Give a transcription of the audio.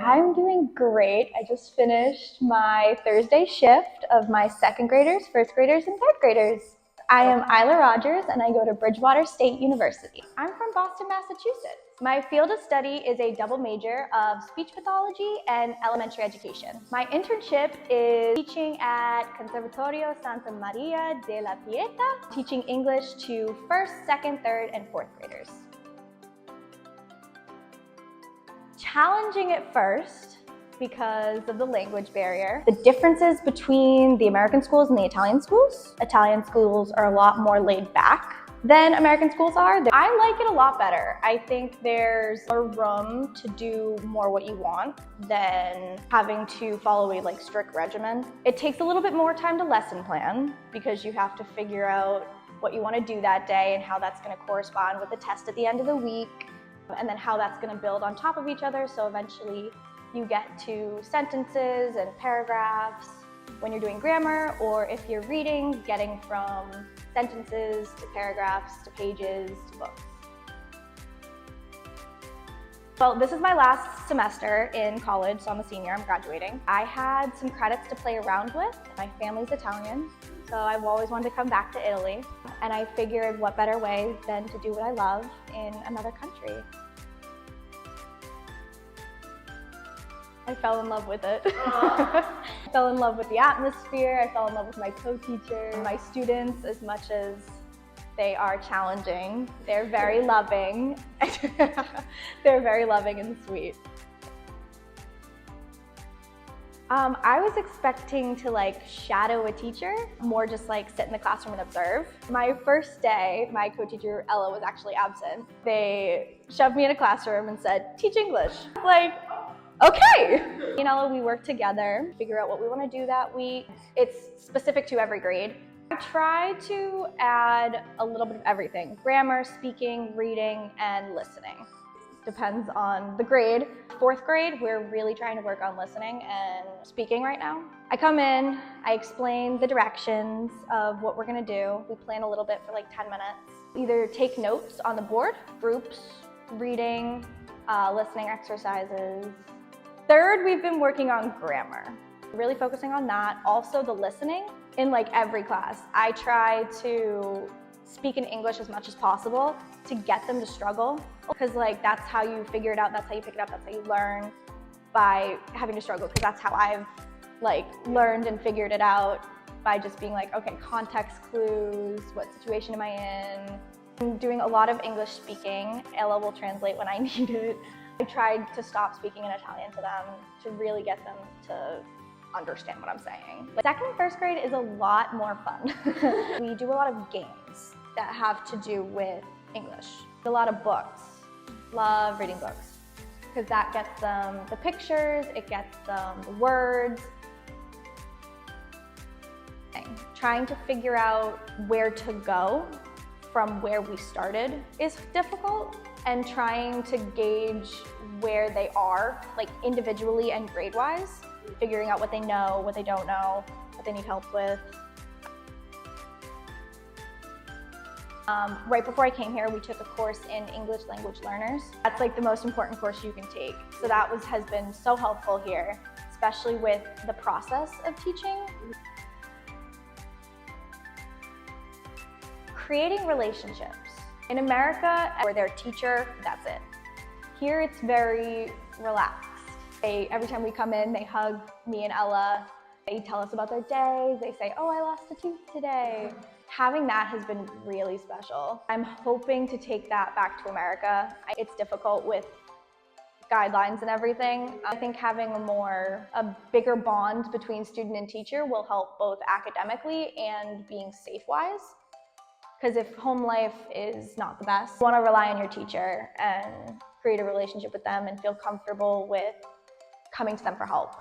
I'm doing great. I just finished my Thursday shift of my second graders, first graders, and third graders. I am Ila Rogers and I go to Bridgewater State University. I'm from Boston, Massachusetts. My field of study is a double major of speech pathology and elementary education. My internship is teaching at Conservatorio Santa Maria della Pietà, teaching English to first, second, third, and fourth graders. Challenging at first because of the language barrier. The differences between the American schools and the Italian schools. Italian schools are a lot more laid back than American schools are. I like it a lot better. I think there's a room to do more what you want than having to follow a strict regimen. It takes a little bit more time to lesson plan because you have to figure out what you want to do that day and how that's going to correspond with the test at the end of the week. And then how that's going to build on top of each other, so eventually you get to sentences and paragraphs when you're doing grammar, or if you're reading, getting from sentences to paragraphs to pages to books. Well, this is my last semester in college, so I'm a senior, I'm graduating. I had some credits to play around with. My family's Italian, so I've always wanted to come back to Italy. And I figured what better way than to do what I love in another country. I fell in love with it. I fell in love with the atmosphere, I fell in love with my co-teacher, my students, as much as they are challenging. They're very loving. They're very loving and sweet. I was expecting to shadow a teacher, more just sit in the classroom and observe. My first day, my co-teacher Ella was actually absent. They shoved me in a classroom and said, "Teach English." Okay. Me and Ella, we work together, figure out what we want to do that week. It's specific to every grade. I try to add a little bit of everything: grammar, speaking, reading, and listening. Depends on the grade. Fourth grade, we're really trying to work on listening and speaking right now. I come in, I explain the directions of what we're gonna do. We plan a little bit for 10 minutes. Either take notes on the board, groups, reading, listening exercises. Third, we've been working on grammar, really focusing on that. Also the listening in every class. I try to speak in English as much as possible to get them to struggle, because that's how you figure it out, that's how you pick it up, that's how you learn, by having to struggle, because that's how I've learned and figured it out, by just being okay, context clues, what situation am I in? I'm doing a lot of English speaking. Ella will translate when I need it. I tried to stop speaking in Italian to them to really get them to understand what I'm saying. Second and first grade is a lot more fun. We do a lot of games that have to do with English. A lot of books. Love reading books, because that gets them the pictures, it gets them the words. Trying to figure out where to go from where we started is difficult, and trying to gauge where they are, individually and grade-wise, figuring out what they know, what they don't know, what they need help with. Right before I came here, we took a course in English language learners. That's the most important course you can take. So that has been so helpful here, especially with the process of teaching. Creating relationships. In America, where their teacher, that's it. Here it's very relaxed. Every time we come in, they hug me and Ella. They tell us about their day. They say, "Oh, I lost a tooth today." Having that has been really special. I'm hoping to take that back to America. It's difficult with guidelines and everything. I think having a bigger bond between student and teacher will help both academically and being safe-wise. Because if home life is not the best, you want to rely on your teacher and create a relationship with them and feel comfortable with coming to them for help.